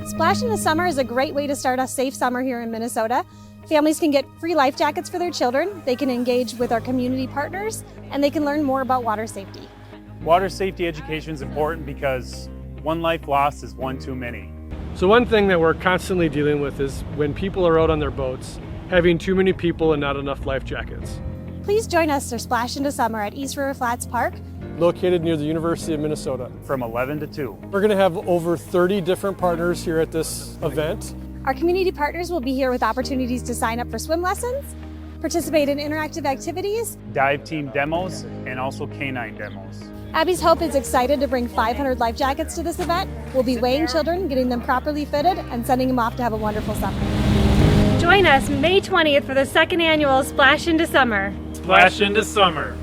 Splash into Summer is a great way to start a safe summer here in Minnesota. Families can get free life jackets for their children, they can engage with our community partners, and they can learn more about water safety. Water safety education is important because one life lost is one too many. So one thing that we're constantly dealing with is when people are out on their boats, having too many people and not enough life jackets. Please join us for Splash into Summer at East River Flats Park, Located near the University of Minnesota. From 11 to 2. We're going to have over 30 different partners here at this event. Our community partners will be here with opportunities to sign up for swim lessons, participate in interactive activities. Dive team demos and also canine demos. Abbey's Hope is excited to bring 500 life jackets to this event. We'll be weighing children, getting them properly fitted, and sending them off to have a wonderful summer. Join us May 20th for the second annual Splash into Summer. Splash into Summer.